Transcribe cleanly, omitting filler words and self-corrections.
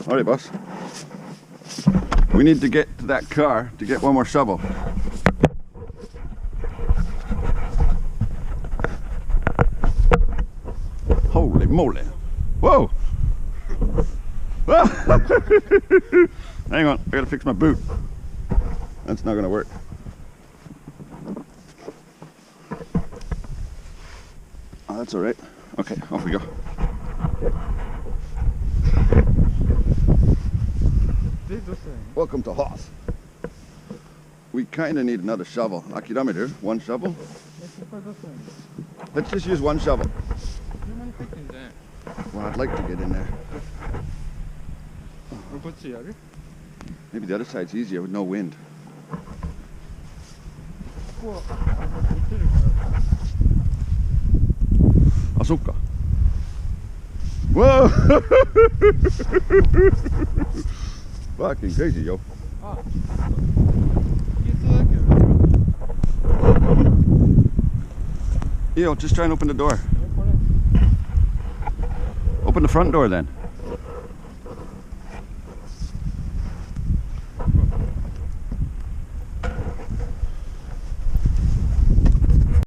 Alright, boss. We need to get to that car to get one more shovel. Holy moly. Whoa! Hang on, I gotta fix my boot. That's not gonna work. Oh, that's alright. Okay, off we go. Welcome to Hoth. We kinda need another shovel. Akirame dude, one shovel? Let's just use one shovel. Well, I'd like to get in there. Maybe the other side's easier with no wind. Asuka. Whoa! Fucking crazy, yo. Yo, just try and open the door. Open the front door then.